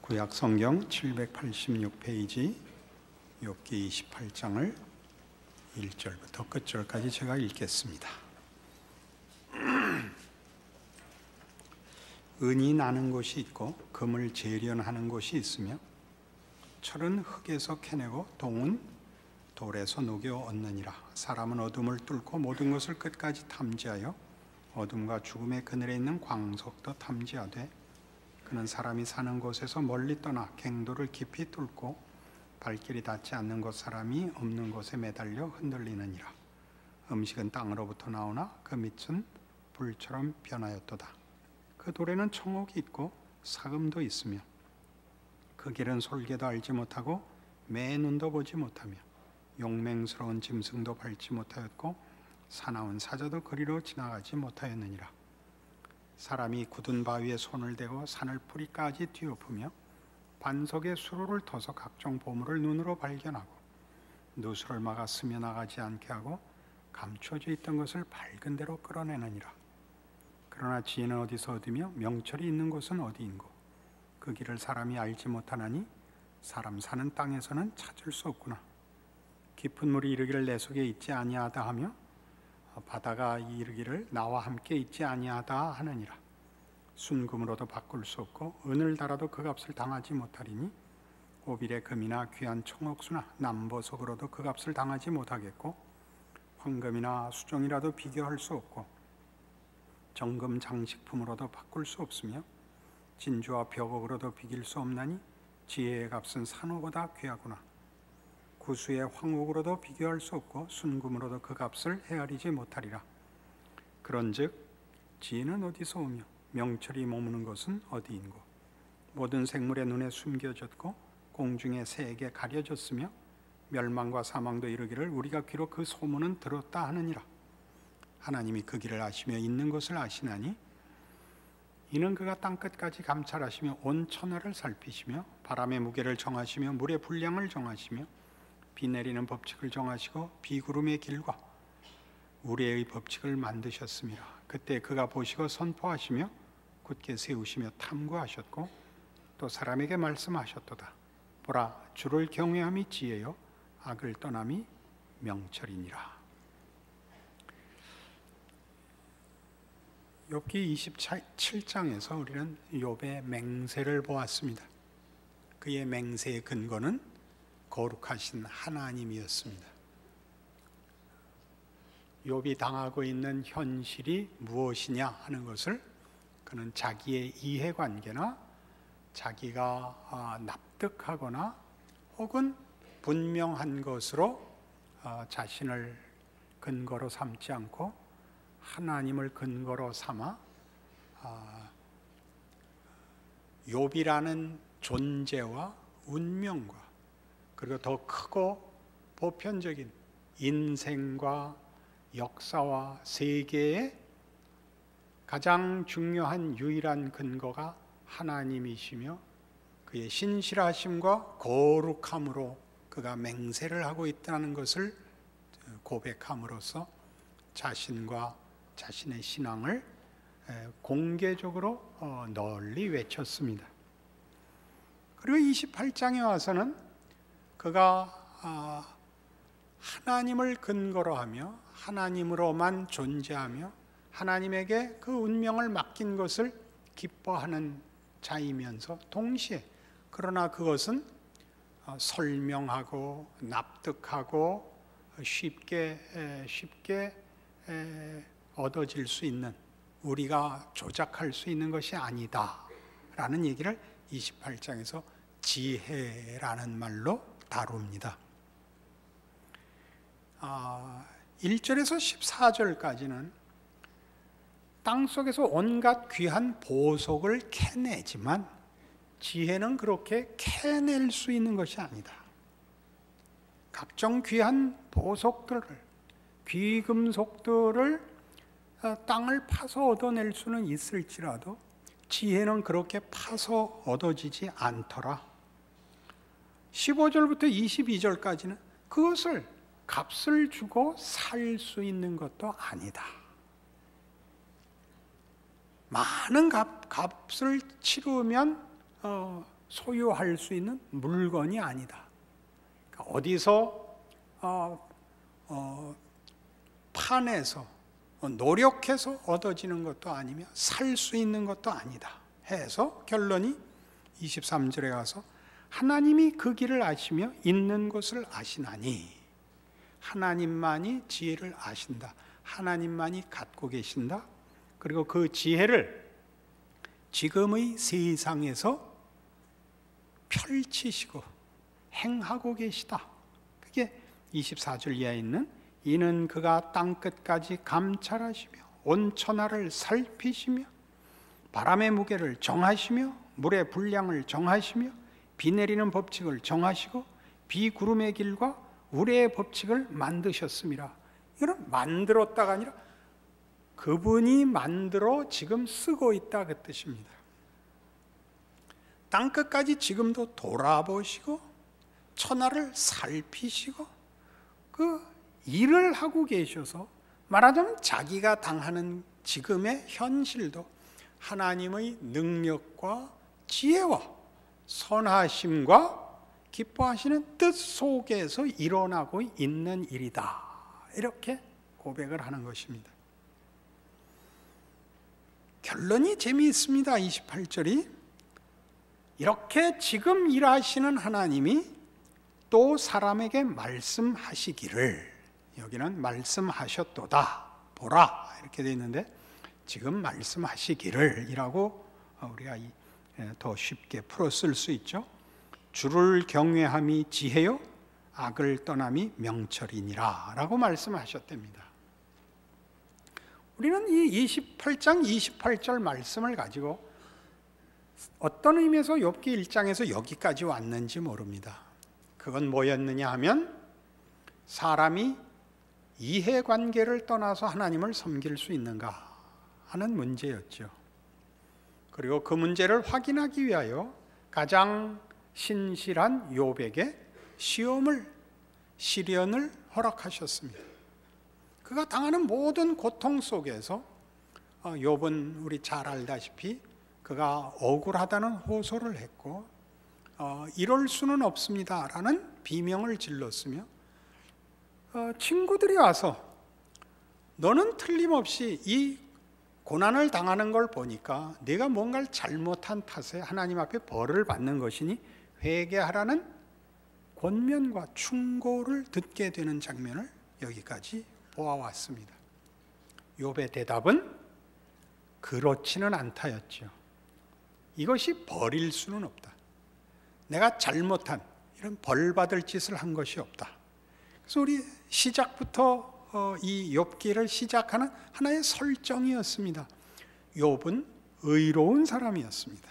구약 성경 786페이지 욥기 28장을 1절부터 끝절까지 제가 읽겠습니다. 은이 나는 곳이 있고 금을 재련하는 곳이 있으며 철은 흙에서 캐내고 동은 돌에서 녹여 얻느니라. 사람은 어둠을 뚫고 모든 것을 끝까지 탐지하여 어둠과 죽음의 그늘에 있는 광석도 탐지하되 그는 사람이 사는 곳에서 멀리 떠나 갱도를 깊이 뚫고 발길이 닿지 않는 곳, 사람이 없는 곳에 매달려 흔들리느니라. 음식은 땅으로부터 나오나 그 밑은 불처럼 변하였도다. 그 돌에는 청옥이 있고 사금도 있으며 그 길은 솔개도 알지 못하고 매 눈도 보지 못하며 용맹스러운 짐승도 밟지 못하였고 사나운 사자도 그리로 지나가지 못하였느니라. 사람이 굳은 바위에 손을 대고 산을 뿌리까지 뒤엎으며 반석에 수로를 터서 각종 보물을 눈으로 발견하고 누수를 막아 스며나가지 않게 하고 감춰져 있던 것을 밝은 대로 끌어내느니라. 그러나 지혜는 어디서 얻으며 명철이 있는 곳은 어디인고 그 길을 사람이 알지 못하나니 사람 사는 땅에서는 찾을 수 없구나. 깊은 물이 이르기를 내 속에 있지 아니하다 하며 바다가 이르기를 나와 함께 있지 아니하다 하느니라. 순금으로도 바꿀 수 없고 은을 달아도 그 값을 당하지 못하리니 오빌의 금이나 귀한 청옥수나 남보석으로도 그 값을 당하지 못하겠고 황금이나 수정이라도 비교할 수 없고 정금 장식품으로도 바꿀 수 없으며 진주와 벽옥으로도 비길 수 없나니 지혜의 값은 산호보다 귀하구나. 구수의 황옥으로도 비교할 수 없고 순금으로도 그 값을 헤아리지 못하리라. 그런즉 지혜는 어디서 오며 명철이 머무는 것은 어디인고 모든 생물의 눈에 숨겨졌고 공중의 새에게 가려졌으며 멸망과 사망도 이르기를 우리가 귀로 그 소문은 들었다 하느니라. 하나님이 그 길을 아시며 있는 것을 아시나니 이는 그가 땅끝까지 감찰하시며 온 천하를 살피시며 바람의 무게를 정하시며 물의 분량을 정하시며 비 내리는 법칙을 정하시고 비구름의 길과 우레의 법칙을 만드셨습니다. 그때 그가 보시고 선포하시며 굳게 세우시며 탐구하셨고 또 사람에게 말씀하셨도다. 보라, 주를 경외함이 지혜요 악을 떠남이 명철이니라. 욥기 27장에서 우리는 욥의 맹세를 보았습니다. 그의 맹세의 근거는 거룩하신 하나님이었습니다. 욥이 당하고 있는 현실이 무엇이냐 하는 것을 그는 자기의 이해관계나 자기가 납득하거나 혹은 분명한 것으로 자신을 근거로 삼지 않고 하나님을 근거로 삼아 욥이라는 존재와 운명과 그리고 더 크고 보편적인 인생과 역사와 세계의 가장 중요한 유일한 근거가 하나님이시며 그의 신실하심과 거룩함으로 그가 맹세를 하고 있다는 것을 고백함으로써 자신과 자신의 신앙을 공개적으로 널리 외쳤습니다. 그리고 28장에 와서는 그가 하나님을 근거로 하며 하나님으로만 존재하며 하나님에게 그 운명을 맡긴 것을 기뻐하는 자이면서 동시에 그러나 그것은 설명하고 납득하고 쉽게 얻어질 수 있는 우리가 조작할 수 있는 것이 아니다 라는 얘기를 28장에서 지혜라는 말로 다룹니다. 1절에서 14절까지는 땅속에서 온갖 귀한 보석을 캐내지만 지혜는 그렇게 캐낼 수 있는 것이 아니다. 각종 귀한 보석들을 귀금속들을 땅을 파서 얻어낼 수는 있을지라도 지혜는 그렇게 파서 얻어지지 않더라. 15절부터 22절까지는 그것을 값을 주고 살 수 있는 것도 아니다. 많은 값을 치르면 소유할 수 있는 물건이 아니다. 그러니까 어디서 판에서 노력해서 얻어지는 것도 아니며 살 수 있는 것도 아니다 해서 결론이 23절에 가서 하나님이 그 길을 아시며 있는 곳을 아시나니, 하나님만이 지혜를 아신다. 하나님만이 갖고 계신다. 그리고 그 지혜를 지금의 세상에서 펼치시고 행하고 계시다. 그게 24절 이하에 있는 이는 그가 땅끝까지 감찰하시며 온 천하를 살피시며 바람의 무게를 정하시며 물의 분량을 정하시며 비 내리는 법칙을 정하시고 비구름의 길과 우레의 법칙을 만드셨습니다. 이건 만들었다가 아니라 그분이 만들어 지금 쓰고 있다 그 뜻입니다. 땅끝까지 지금도 돌아보시고 천하를 살피시고 그 일을 하고 계셔서 말하자면 자기가 당하는 지금의 현실도 하나님의 능력과 지혜와 선하심과 기뻐하시는 뜻 속에서 일어나고 있는 일이다. 이렇게 고백을 하는 것입니다. 결론이 재미있습니다. 28절이 이렇게 지금 일하시는 하나님이 또 사람에게 말씀하시기를, 여기는 말씀하셨도다 보라 이렇게 되어 있는데 지금 말씀하시기를 이라고 우리가 더 쉽게 풀어 쓸 수 있죠. 주를 경외함이 지혜요 악을 떠남이 명철이니라 라고 말씀하셨답니다. 우리는 이 28장 28절 말씀을 가지고 어떤 의미에서 욥기 1장에서 여기까지 왔는지 모릅니다. 그건 뭐였느냐 하면 사람이 이해관계를 떠나서 하나님을 섬길 수 있는가 하는 문제였죠. 그리고 그 문제를 확인하기 위하여 가장 신실한 욥에게 시련을 허락하셨습니다. 그가 당하는 모든 고통 속에서 욥은 우리 잘 알다시피 그가 억울하다는 호소를 했고 이럴 수는 없습니다 라는 비명을 질렀으며 친구들이 와서 너는 틀림없이 이 고난을 당하는 걸 보니까 네가 뭔가를 잘못한 탓에 하나님 앞에 벌을 받는 것이니 회개하라는 권면과 충고를 듣게 되는 장면을 여기까지 보아왔습니다. 욥의 대답은 그렇지는 않다였죠. 이것이 벌일 수는 없다. 내가 잘못한 이런 벌 받을 짓을 한 것이 없다. 그래서 우리 시작부터 이 욥기를 시작하는 하나의 설정이었습니다. 욥은 의로운 사람이었습니다.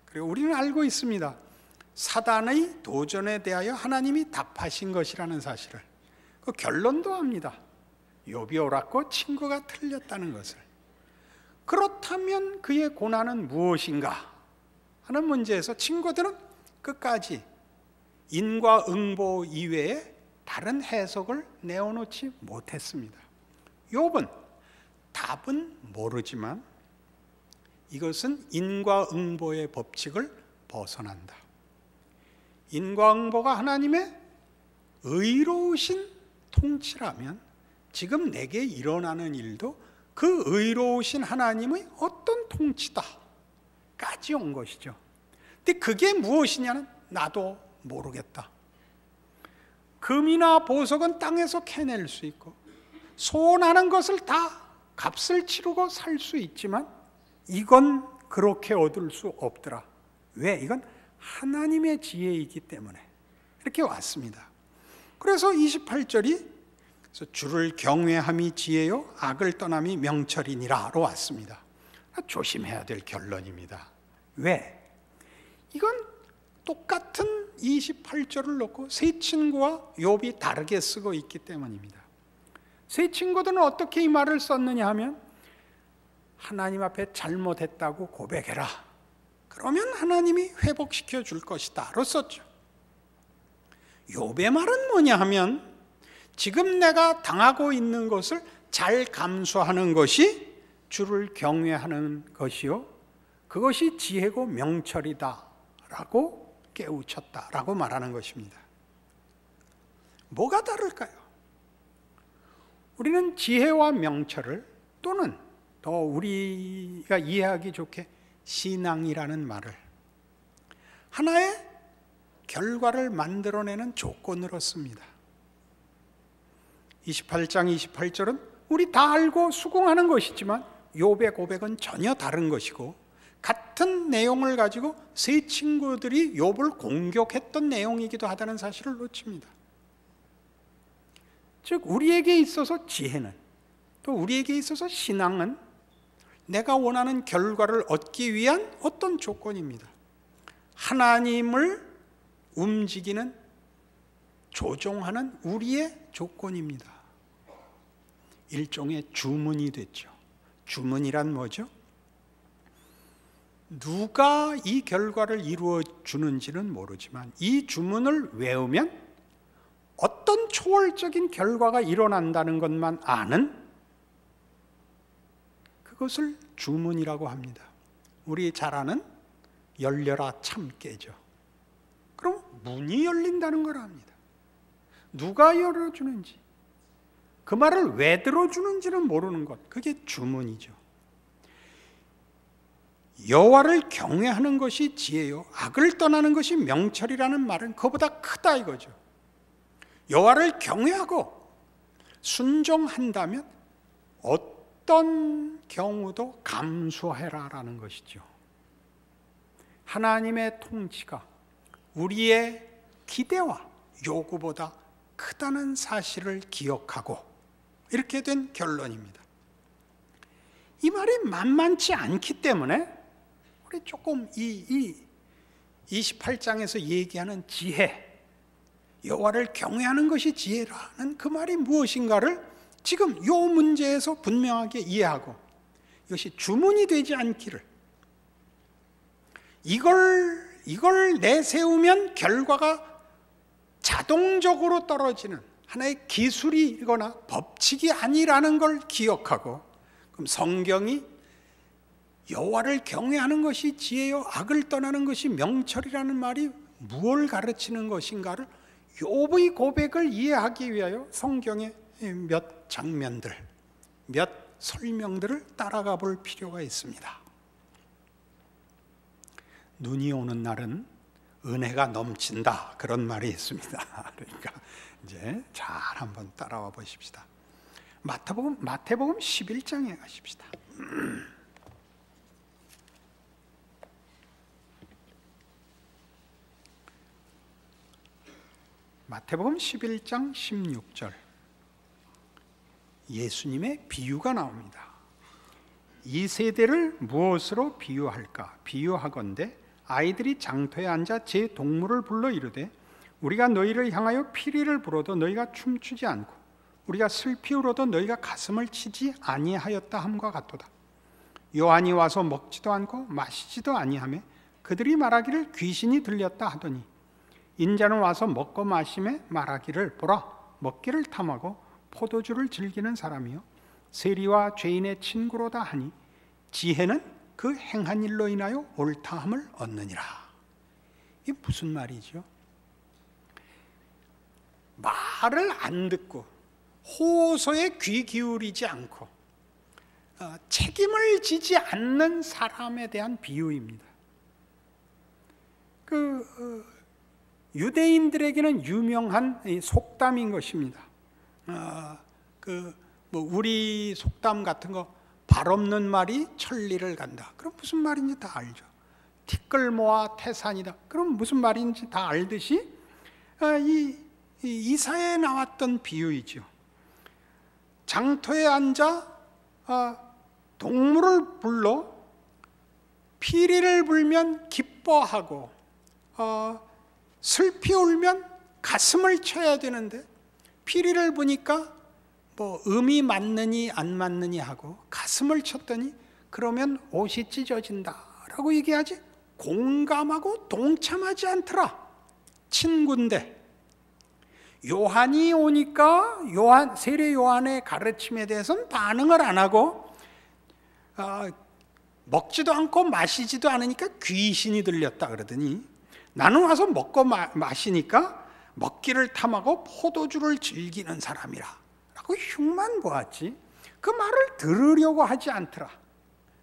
그리고 우리는 알고 있습니다. 사단의 도전에 대하여 하나님이 답하신 것이라는 사실을, 그 결론도 압니다. 욥이 옳았고 친구가 틀렸다는 것을. 그렇다면 그의 고난은 무엇인가 하는 문제에서 친구들은 끝까지 인과응보 이외에 다른 해석을 내어놓지 못했습니다. 욥은 답은 모르지만 이것은 인과응보의 법칙을 벗어난다. 인과응보가 하나님의 의로우신 통치라면 지금 내게 일어나는 일도 그 의로우신 하나님의 어떤 통치다까지 온 것이죠. 근데 그게 무엇이냐는 나도 모르겠다. 금이나 보석은 땅에서 캐낼 수 있고 소원하는 것을 다 값을 치르고 살 수 있지만 이건 그렇게 얻을 수 없더라. 왜? 이건 하나님의 지혜이기 때문에 이렇게 왔습니다. 그래서 28절이 주를 경외함이 지혜요 악을 떠남이 명철이니라로 왔습니다. 조심해야 될 결론입니다. 왜? 이건 똑같은 28절을 놓고 세 친구와 욥이 다르게 쓰고 있기 때문입니다. 세 친구들은 어떻게 이 말을 썼느냐 하면 하나님 앞에 잘못했다고 고백해라. 그러면 하나님이 회복시켜 줄 것이다 로 썼죠. 욥의 말은 뭐냐 하면 지금 내가 당하고 있는 것을 잘 감수하는 것이 주를 경외하는 것이요 그것이 지혜고 명철이다 라고 깨우쳤다라고 말하는 것입니다. 뭐가 다를까요? 우리는 지혜와 명철을, 또는 더 우리가 이해하기 좋게 신앙이라는 말을 하나의 결과를 만들어내는 조건으로 씁니다. 28장 28절은 우리 다 알고 수긍하는 것이지만 욥의 고백은 전혀 다른 것이고, 같은 내용을 가지고 세 친구들이 욥을 공격했던 내용이기도 하다는 사실을 놓칩니다. 즉 우리에게 있어서 지혜는, 또 우리에게 있어서 신앙은 내가 원하는 결과를 얻기 위한 어떤 조건입니다. 하나님을 움직이는, 조종하는 우리의 조건입니다. 일종의 주문이 됐죠. 주문이란 뭐죠? 누가 이 결과를 이루어 주는지는 모르지만 이 주문을 외우면 어떤 초월적인 결과가 일어난다는 것만 아는, 그것을 주문이라고 합니다. 우리 잘 아는 열려라 참깨죠. 그럼 문이 열린다는 걸 압니다. 누가 열어주는지, 그 말을 왜 들어주는지는 모르는 것, 그게 주문이죠. 여호와를 경외하는 것이 지혜요 악을 떠나는 것이 명철이라는 말은 그보다 크다 이거죠. 여호와를 경외하고 순종한다면 어떤 경우도 감수해라라는 것이죠. 하나님의 통치가 우리의 기대와 요구보다 크다는 사실을 기억하고 이렇게 된 결론입니다. 이 말이 만만치 않기 때문에 우리 조금 이 28장에서 얘기하는 지혜, 여호와를 경외하는 것이 지혜라는 그 말이 무엇인가를 지금 이 문제에서 분명하게 이해하고, 이것이 주문이 되지 않기를, 이걸 내세우면 결과가 자동적으로 떨어지는 하나의 기술이거나 법칙이 아니라는 걸 기억하고, 그럼 성경이 여호와를 경외하는 것이 지혜요 악을 떠나는 것이 명철이라는 말이 무엇을 가르치는 것인가를, 욥의 고백을 이해하기 위하여 성경의 몇 장면들, 몇 설명들을 따라가 볼 필요가 있습니다. 눈이 오는 날은 은혜가 넘친다, 그런 말이 있습니다. 그러니까 이제 잘 한번 따라와 보십시다. 마태복음 11장에 가십시다. 마태복음 11장 16절, 예수님의 비유가 나옵니다. 이 세대를 무엇으로 비유할까? 비유하건대 아이들이 장터에 앉아 제 동물을 불러 이르되 우리가 너희를 향하여 피리를 불어도 너희가 춤추지 않고 우리가 슬피 울어도 너희가 가슴을 치지 아니하였다 함과 같도다. 요한이 와서 먹지도 않고 마시지도 아니하며 그들이 말하기를 귀신이 들렸다 하더니 인자는 와서 먹고 마시며 말하기를 보라 먹기를 탐하고 포도주를 즐기는 사람이요 세리와 죄인의 친구로다 하니 지혜는 그 행한 일로 인하여 옳다함을 얻느니라. 이게 무슨 말이죠? 말을 안 듣고 호소에 귀 기울이지 않고 책임을 지지 않는 사람에 대한 비유입니다. 유대인들에게는 유명한 속담인 것입니다. 우리 속담 같은 거, 발 없는 말이 천리를 간다. 그럼 무슨 말인지 다 알죠. 티끌모아 태산이다. 그럼 무슨 말인지 다 알듯이 이사야에 나왔던 비유이죠. 장터에 앉아 동물을 불러 피리를 불면 기뻐하고 슬피 울면 가슴을 쳐야 되는데 피리를 부니까 음이 맞느니 안 맞느니 하고 가슴을 쳤더니 그러면 옷이 찢어진다라고 얘기하지 공감하고 동참하지 않더라. 친구인데 요한이 오니까 세례 요한의 가르침에 대해서는 반응을 안 하고 먹지도 않고 마시지도 않으니까 귀신이 들렸다 그러더니 나는 와서 먹고 마시니까 먹기를 탐하고 포도주를 즐기는 사람이라 라고 흉만 보았지 그 말을 들으려고 하지 않더라.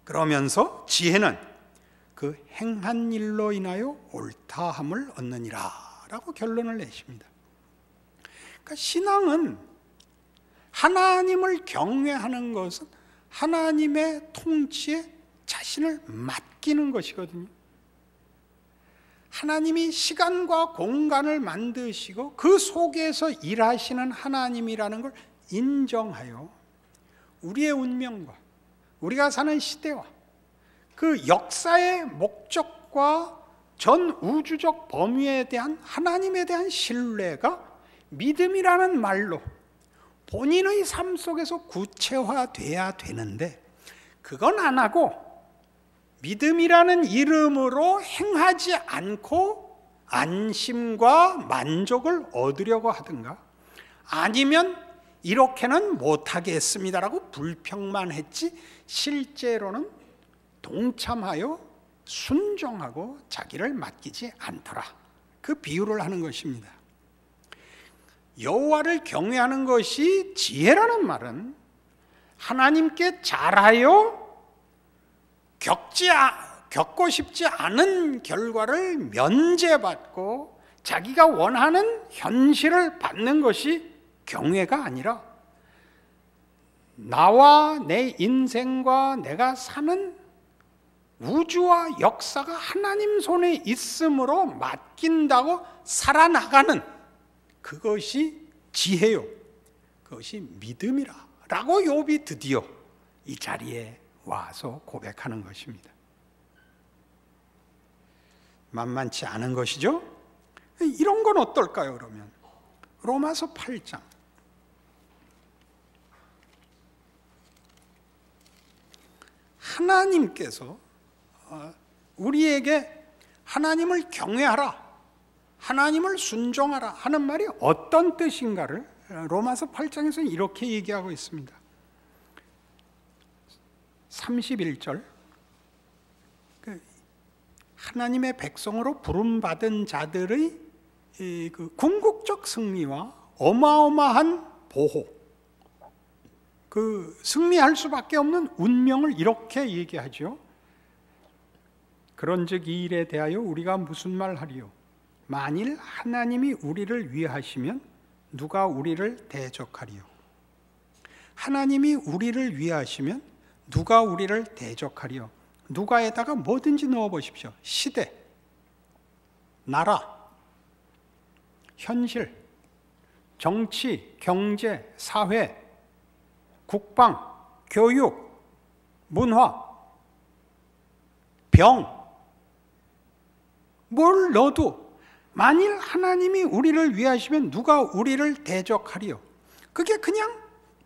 그러면서 지혜는 그 행한 일로 인하여 옳다함을 얻느니라 라고 결론을 내십니다. 그러니까 신앙은 하나님을 경외하는 것은 하나님의 통치에 자신을 맡기는 것이거든요. 하나님이 시간과 공간을 만드시고 그 속에서 일하시는 하나님이라는 걸 인정하여 우리의 운명과 우리가 사는 시대와 그 역사의 목적과 전 우주적 범위에 대한 하나님에 대한 신뢰가 믿음이라는 말로 본인의 삶 속에서 구체화돼야 되는데 그건 안 하고 믿음이라는 이름으로 행하지 않고 안심과 만족을 얻으려고 하든가 아니면 이렇게는 못하겠습니다라고 불평만 했지 실제로는 동참하여 순종하고 자기를 맡기지 않더라. 그 비유를 하는 것입니다. 여호와를 경외하는 것이 지혜라는 말은 하나님께 잘하여 겪고 싶지 않은 결과를 면제받고 자기가 원하는 현실을 받는 것이 경외가 아니라 나와 내 인생과 내가 사는 우주와 역사가 하나님 손에 있으므로 맡긴다고 살아나가는 그것이 지혜요, 그것이 믿음이라 라고 욥이 드디어 이 자리에 와서 고백하는 것입니다. 만만치 않은 것이죠. 이런 건 어떨까요? 그러면 로마서 8장 하나님께서 우리에게 하나님을 경외하라, 하나님을 순종하라 하는 말이 어떤 뜻인가를 로마서 8장에서 이렇게 얘기하고 있습니다. 31절 하나님의 백성으로 부름받은 자들의 그 궁극적 승리와 어마어마한 보호, 그 승리할 수밖에 없는 운명을 이렇게 얘기하죠. 그런즉 이 일에 대하여 우리가 무슨 말하리요? 만일 하나님이 우리를 위하시면 누가 우리를 대적하리요? 하나님이 우리를 위하시면 누가 우리를 대적하리요? 누가에다가 뭐든지 넣어보십시오. 시대, 나라, 현실, 정치, 경제, 사회, 국방, 교육, 문화, 병, 뭘 넣어도 만일 하나님이 우리를 위하시면 누가 우리를 대적하리요? 그게 그냥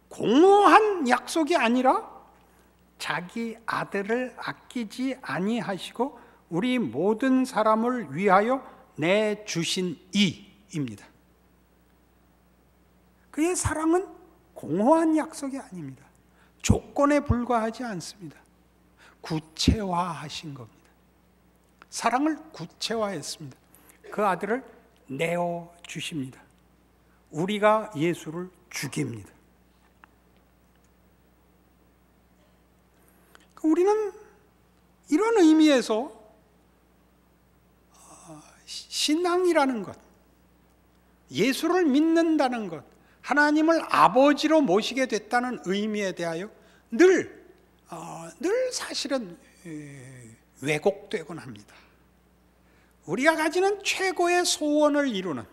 공허한 약속이 아니라 자기 아들을 아끼지 아니하시고 우리 모든 사람을 위하여 내주신 이입니다. 그의 사랑은 공허한 약속이 아닙니다. 조건에 불과하지 않습니다. 구체화하신 겁니다. 사랑을 구체화했습니다. 그 아들을 내어주십니다. 우리가 예수를 죽입니다. 우리는 이런 의미에서 신앙이라는 것, 예수를 믿는다는 것, 하나님을 아버지로 모시게 됐다는 의미에 대하여 늘 사실은 왜곡되곤 합니다. 우리가 가지는 최고의 소원을 이루는,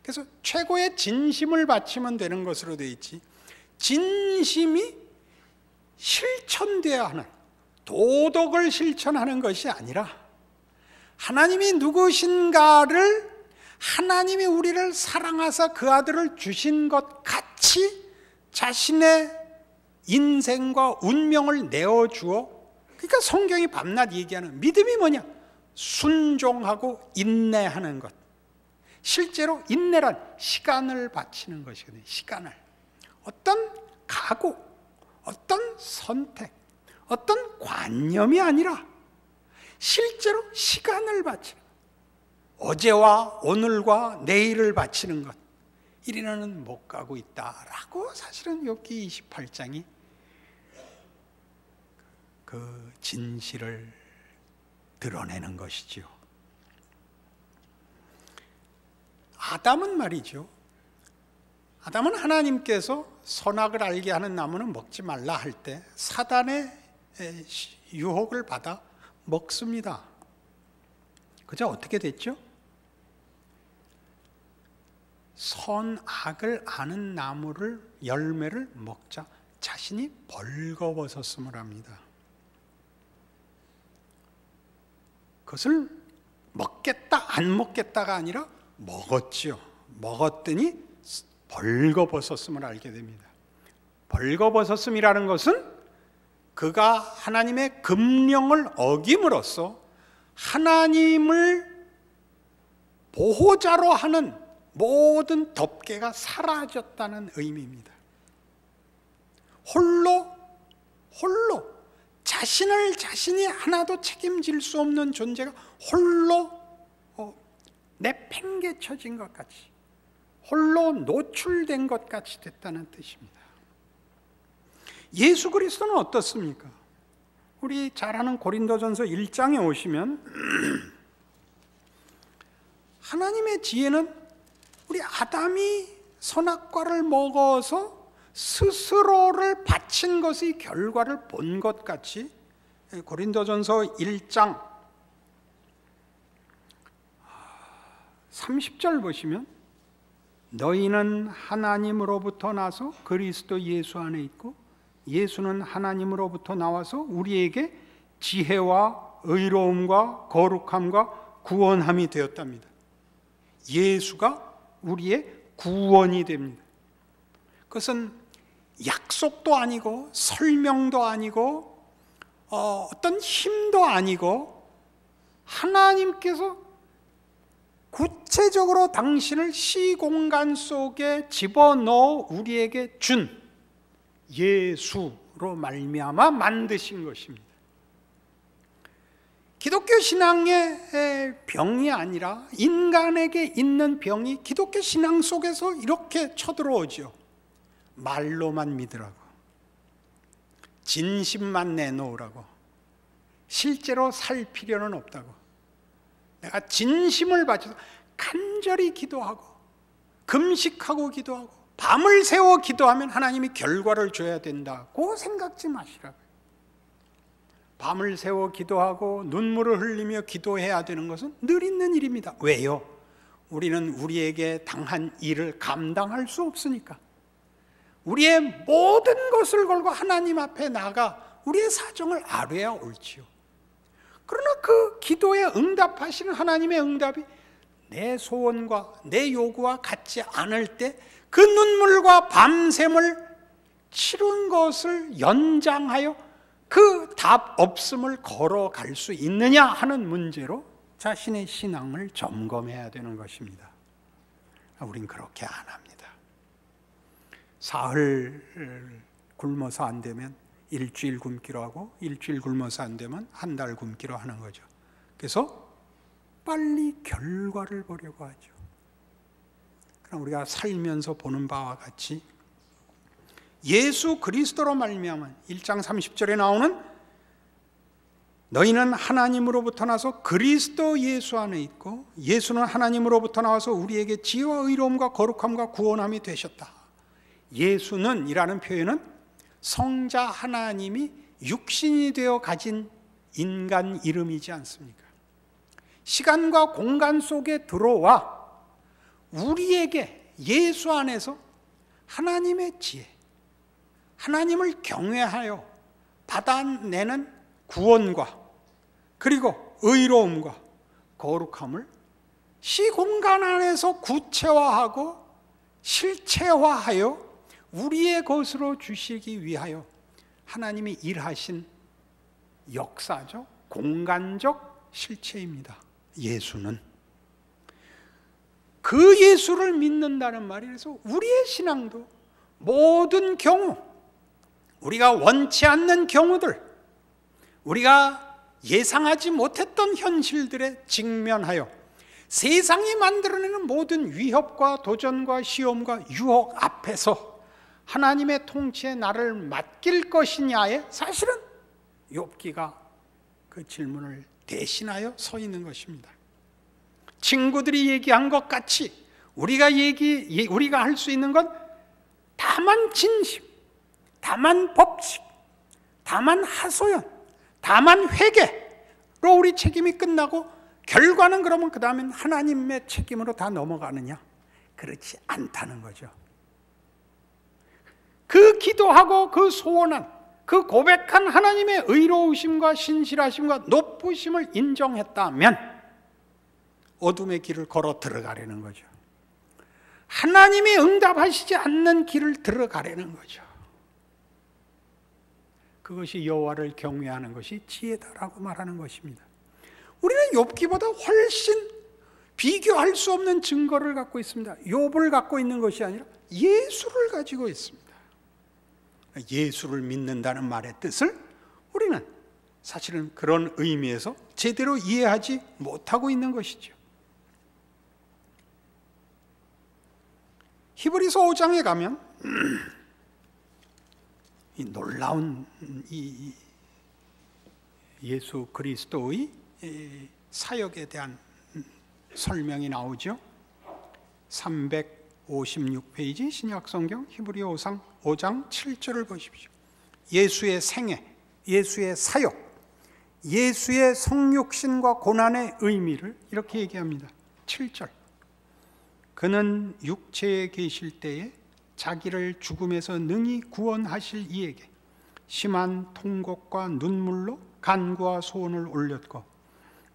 그래서 최고의 진심을 바치면 되는 것으로 되어 있지, 진심이 실천되어야 하는, 도덕을 실천하는 것이 아니라 하나님이 누구신가를, 하나님이 우리를 사랑하사 그 아들을 주신 것 같이 자신의 인생과 운명을 내어주어, 그러니까 성경이 밤낮 얘기하는 믿음이 뭐냐? 순종하고 인내하는 것. 실제로 인내란 시간을 바치는 것이거든요. 시간을. 어떤 각오, 어떤 선택, 어떤 관념이 아니라 실제로 시간을 바치는. 어제와 오늘과 내일을 바치는 것, 이리는 못 가고 있다라고 사실은 욥기 28장이 그 진실을 드러내는 것이지요. 아담은 말이죠. 아담은 하나님께서 선악을 알게 하는 나무는 먹지 말라 할 때 사단의 유혹을 받아 먹습니다. 그저 어떻게 됐죠? 선악을 아는 나무를 열매를 먹자 자신이 벌거벗었음을 합니다. 그것을 먹겠다 안 먹겠다가 아니라 먹었지요. 먹었더니 벌거벗었음을 알게 됩니다. 벌거벗었음이라는 것은 그가 하나님의 금령을 어김으로써 하나님을 보호자로 하는 모든 덮개가 사라졌다는 의미입니다. 홀로 자신이 하나도 책임질 수 없는 존재가 홀로 내팽개쳐진 것 같이, 홀로 노출된 것 같이 됐다는 뜻입니다. 예수 그리스도는 어떻습니까? 우리 잘 아는 고린도전서 1장에 오시면 하나님의 지혜는 우리 아담이 선악과를 먹어서 스스로를 바친 것의 결과를 본 것 같이, 고린도전서 1장 30절 보시면 너희는 하나님으로부터 나서 그리스도 예수 안에 있고 예수는 하나님으로부터 나와서 우리에게 지혜와 의로움과 거룩함과 구원함이 되었답니다. 예수가 우리의 구원이 됩니다. 그것은 약속도 아니고 설명도 아니고 어떤 힘도 아니고 하나님께서 구체적으로 당신을 시공간 속에 집어넣어 우리에게 준 예수로 말미암아 만드신 것입니다. 기독교 신앙의 병이 아니라 인간에게 있는 병이 기독교 신앙 속에서 이렇게 쳐들어오죠. 말로만 믿으라고, 진심만 내놓으라고, 실제로 살 필요는 없다고, 내가 진심을 바쳐서 간절히 기도하고 금식하고 기도하고 밤을 새워 기도하면 하나님이 결과를 줘야 된다고 생각지 마시라고요. 밤을 새워 기도하고 눈물을 흘리며 기도해야 되는 것은 늘 있는 일입니다. 왜요? 우리는 우리에게 당한 일을 감당할 수 없으니까. 우리의 모든 것을 걸고 하나님 앞에 나가 우리의 사정을 아뢰야 옳지요. 그러나 그 기도에 응답하시는 하나님의 응답이 내 소원과 내 요구와 같지 않을 때 그 눈물과 밤샘을 치른 것을 연장하여 그 답 없음을 걸어갈 수 있느냐 하는 문제로 자신의 신앙을 점검해야 되는 것입니다. 우린 그렇게 안 합니다. 사흘 굶어서 안 되면 일주일 굶기로 하고 일주일 굶어서 안 되면 한 달 굶기로 하는 거죠. 그래서 빨리 결과를 보려고 하죠. 그럼 우리가 살면서 보는 바와 같이 예수 그리스도로 말미암은 1장 30절에 나오는 너희는 하나님으로부터 나서 그리스도 예수 안에 있고 예수는 하나님으로부터 나와서 우리에게 지혜와 의로움과 거룩함과 구원함이 되셨다. 예수는 이라는 표현은 성자 하나님이 육신이 되어 가진 인간 이름이지 않습니까? 시간과 공간 속에 들어와 우리에게 예수 안에서 하나님의 지혜, 하나님을 경외하여 받아내는 구원과 그리고 의로움과 거룩함을 시공간 안에서 구체화하고 실체화하여 우리의 것으로 주시기 위하여 하나님이 일하신 역사적, 공간적 실체입니다. 예수는. 그 예수를 믿는다는 말이 그래서 우리의 신앙도 모든 경우, 우리가 원치 않는 경우들, 우리가 예상하지 못했던 현실들에 직면하여 세상이 만들어내는 모든 위협과 도전과 시험과 유혹 앞에서 하나님의 통치에 나를 맡길 것이냐에 사실은 욥기가 그 질문을 대신하여 서 있는 것입니다. 친구들이 얘기한 것 같이 우리가 할 수 있는 건 다만 진심, 다만 법칙, 다만 하소연, 다만 회개로 우리 책임이 끝나고 결과는 그러면 그 다음엔 하나님의 책임으로 다 넘어가느냐? 그렇지 않다는 거죠. 그 기도하고 그 소원한, 그 고백한 하나님의 의로우심과 신실하심과 높으심을 인정했다면 어둠의 길을 걸어 들어가려는 거죠. 하나님이 응답하시지 않는 길을 들어가려는 거죠. 그것이 여호와를 경외하는 것이 지혜다라고 말하는 것입니다. 우리는 욥기보다 훨씬 비교할 수 없는 증거를 갖고 있습니다. 욥을 갖고 있는 것이 아니라 예수를 가지고 있습니다. 예수를 믿는다는 말의 뜻을 우리는 사실은 그런 의미에서 제대로 이해하지 못하고 있는 것이죠. 히브리서 5장에 가면 이 놀라운 이 예수 그리스도의 사역에 대한 설명이 나오죠. 356페이지 신약성경 히브리 5장 7절을 보십시오. 예수의 생애, 예수의 사역, 예수의 성육신과 고난의 의미를 이렇게 얘기합니다. 7절. 그는 육체에 계실 때에 자기를 죽음에서 능히 구원하실 이에게 심한 통곡과 눈물로 간구와 소원을 올렸고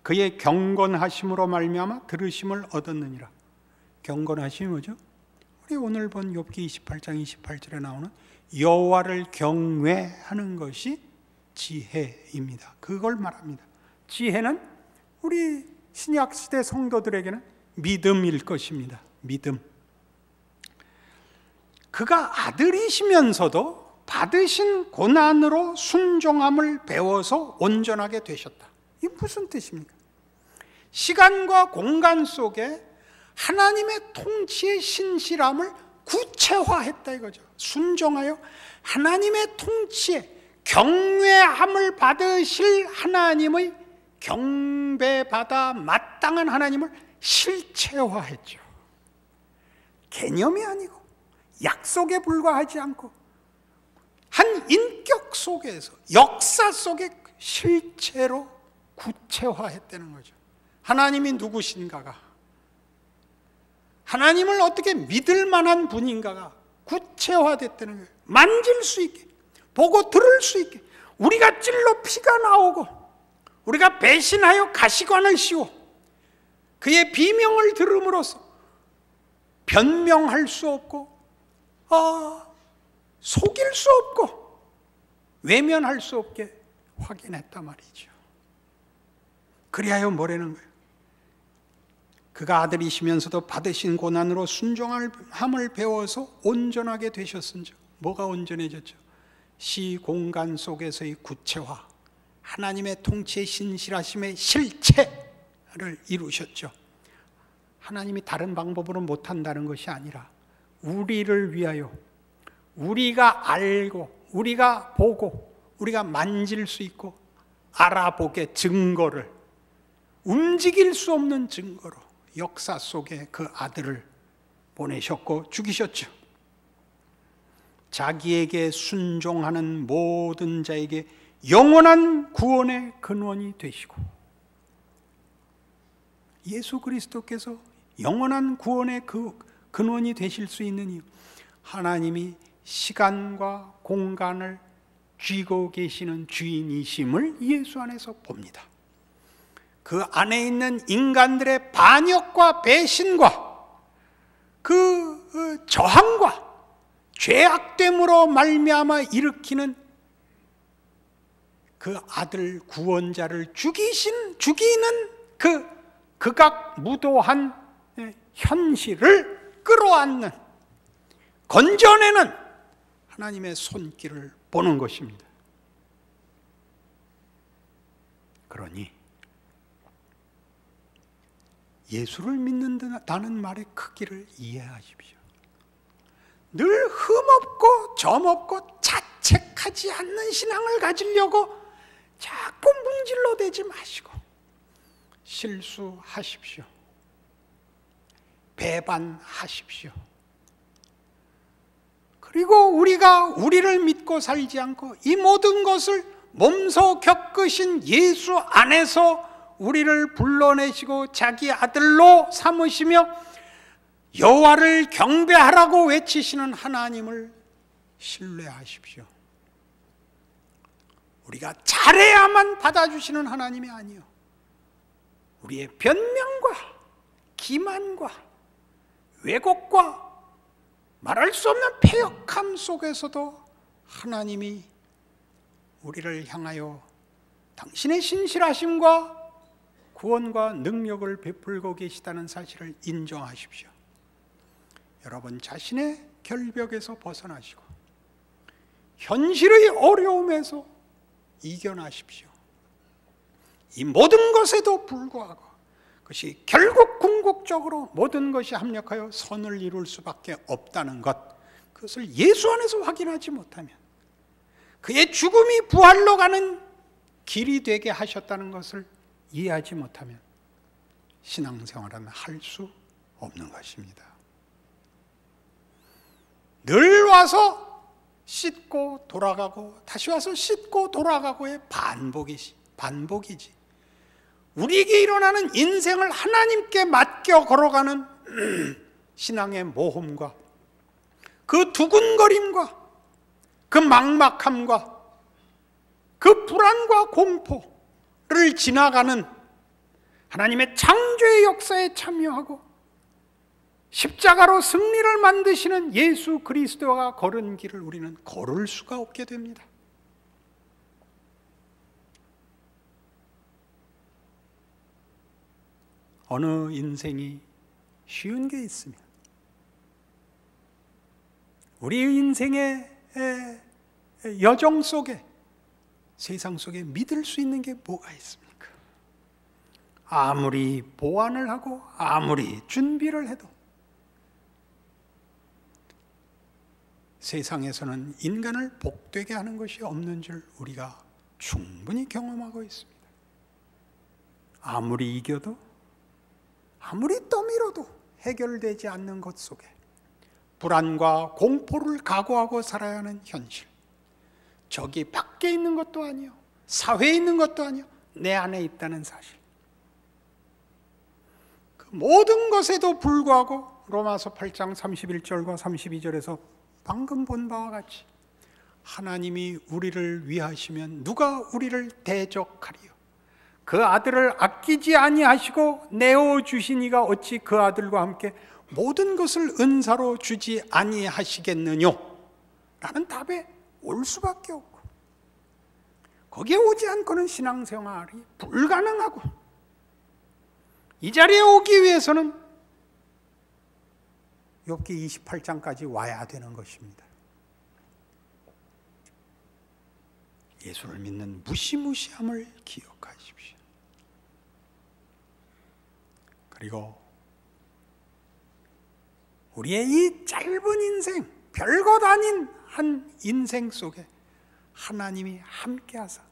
그의 경건하심으로 말미암아 들으심을 얻었느니라. 경건하심이 뭐죠? 우리 오늘 본 욥기 28장 28절에 나오는 여호와를 경외하는 것이 지혜입니다. 그걸 말합니다. 지혜는 우리 신약시대 성도들에게는 믿음일 것입니다. 믿음. 그가 아들이시면서도 받으신 고난으로 순종함을 배워서 온전하게 되셨다. 이게 무슨 뜻입니까? 시간과 공간 속에 하나님의 통치의 신실함을 구체화했다 이거죠. 순종하여 하나님의 통치에 경외함을 받으실 하나님의 경배받아 마땅한 하나님을 실체화했죠. 개념이 아니고 약속에 불과하지 않고 한 인격 속에서 역사 속에 실체로 구체화했다는 거죠. 하나님이 누구신가가, 하나님을 어떻게 믿을 만한 분인가가 구체화됐다는 거예요. 만질 수 있게, 보고 들을 수 있게, 우리가 찔러 피가 나오고 우리가 배신하여 가시관을 씌워 그의 비명을 들음으로써 변명할 수 없고 속일 수 없고 외면할 수 없게 확인했단 말이죠. 그리하여 뭐라는 거예요? 그가 아들이시면서도 받으신 고난으로 순종함을 배워서 온전하게 되셨은즉. 뭐가 온전해졌죠? 시 공간 속에서의 구체화, 하나님의 통치의 신실하심의 실체를 이루셨죠. 하나님이 다른 방법으로 못한다는 것이 아니라 우리를 위하여 우리가 알고 우리가 보고 우리가 만질 수 있고 알아보게 증거를, 움직일 수 없는 증거로 역사 속에 그 아들을 보내셨고 죽이셨죠. 자기에게 순종하는 모든 자에게 영원한 구원의 근원이 되시고, 예수 그리스도께서 영원한 구원의 그 근원이 되실 수 있는 이유, 하나님이 시간과 공간을 쥐고 계시는 주인이심을 예수 안에서 봅니다. 그 안에 있는 인간들의 반역과 배신과 그 저항과 죄악됨으로 말미암아 일으키는 그 아들 구원자를 죽이는 그 극악무도한 현실을 끌어안는, 건져내는 하나님의 손길을 보는 것입니다. 그러니 예수를 믿는다는 말의 크기를 이해하십시오. 늘 흠없고 점없고 자책하지 않는 신앙을 가지려고 자꾸 문질러 대지 마시고 실수하십시오. 배반하십시오. 그리고 우리가 우리를 믿고 살지 않고 이 모든 것을 몸소 겪으신 예수 안에서 우리를 불러내시고 자기 아들로 삼으시며 여호와를 경배하라고 외치시는 하나님을 신뢰하십시오. 우리가 잘해야만 받아주시는 하나님이 아니요, 우리의 변명과 기만과 왜곡과 말할 수 없는 패역함 속에서도 하나님이 우리를 향하여 당신의 신실하심과 구원과 능력을 베풀고 계시다는 사실을 인정하십시오. 여러분 자신의 결벽에서 벗어나시고 현실의 어려움에서 이겨나십시오. 이 모든 것에도 불구하고 그것이 결국 궁극적으로 모든 것이 합력하여 선을 이룰 수밖에 없다는 것, 그것을 예수 안에서 확인하지 못하면, 그의 죽음이 부활로 가는 길이 되게 하셨다는 것을 이해하지 못하면 신앙생활은 할 수 없는 것입니다. 늘 와서 씻고 돌아가고 다시 와서 씻고 돌아가고의 반복이지. 우리에게 일어나는 인생을 하나님께 맡겨 걸어가는 신앙의 모험과 그 두근거림과 그 막막함과 그 불안과 공포를 지나가는 하나님의 창조의 역사에 참여하고 십자가로 승리를 만드시는 예수 그리스도가 걸은 길을 우리는 걸을 수가 없게 됩니다. 어느 인생이 쉬운 게 있으면, 우리의 인생의 여정 속에, 세상 속에 믿을 수 있는 게 뭐가 있습니까? 아무리 보완을 하고 아무리 준비를 해도 세상에서는 인간을 복되게 하는 것이 없는 줄 우리가 충분히 경험하고 있습니다. 아무리 이겨도 아무리 떠밀어도 해결되지 않는 것 속에 불안과 공포를 각오하고 살아야 하는 현실, 저기 밖에 있는 것도 아니요, 사회에 있는 것도 아니요, 내 안에 있다는 사실, 그 모든 것에도 불구하고 로마서 8장 31절과 32절에서 방금 본 바와 같이 하나님이 우리를 위하시면 누가 우리를 대적하리요? 그 아들을 아끼지 아니하시고 내어주신 이가 어찌 그 아들과 함께 모든 것을 은사로 주지 아니하시겠느뇨? 라는 답에 올 수밖에 없고, 거기에 오지 않고는 신앙생활이 불가능하고, 이 자리에 오기 위해서는 욥기 28장까지 와야 되는 것입니다. 예수를 믿는 무시무시함을 기억하십시오. 그리고 우리의 이 짧은 인생, 별것 아닌 한 인생 속에 하나님이 함께하사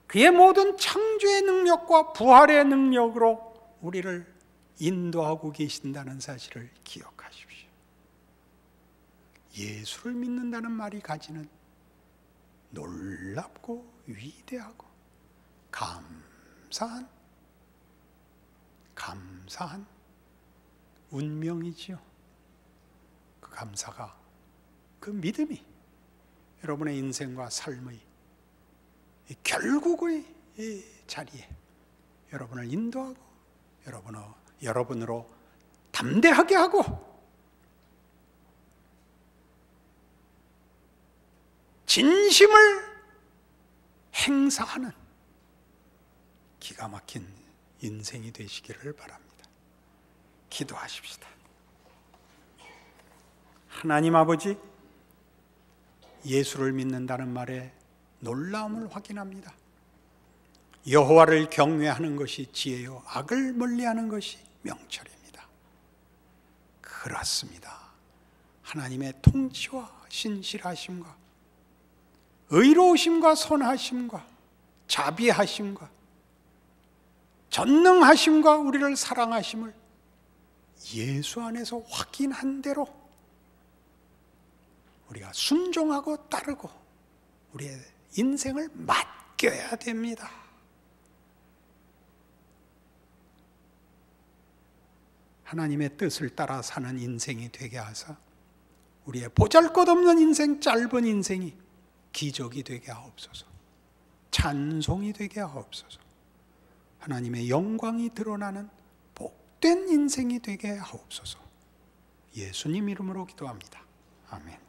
그의 모든 창조의 능력과 부활의 능력으로 우리를 인도하고 계신다는 사실을 기억하십시오. 예수를 믿는다는 말이 가지는 놀랍고 위대하고 감사한 운명이지요. 그 감사가, 그 믿음이 여러분의 인생과 삶의 결국의 자리에 여러분을 인도하고 여러분으로 담대하게 하고 진심을 행사하는 기가 막힌 인생이 되시기를 바랍니다. 기도하십시다. 하나님 아버지, 예수를 믿는다는 말에 놀라움을 확인합니다. 여호와를 경외하는 것이 지혜요 악을 멀리하는 것이 명철입니다. 그렇습니다. 하나님의 통치와 신실하심과 의로우심과 선하심과 자비하심과 전능하심과 우리를 사랑하심을 예수 안에서 확인한 대로 우리가 순종하고 따르고 우리의 인생을 맡겨야 됩니다. 하나님의 뜻을 따라 사는 인생이 되게 하사 우리의 보잘것없는 인생, 짧은 인생이 기적이 되게 하옵소서. 찬송이 되게 하옵소서. 하나님의 영광이 드러나는 복된 인생이 되게 하옵소서. 예수님 이름으로 기도합니다. 아멘.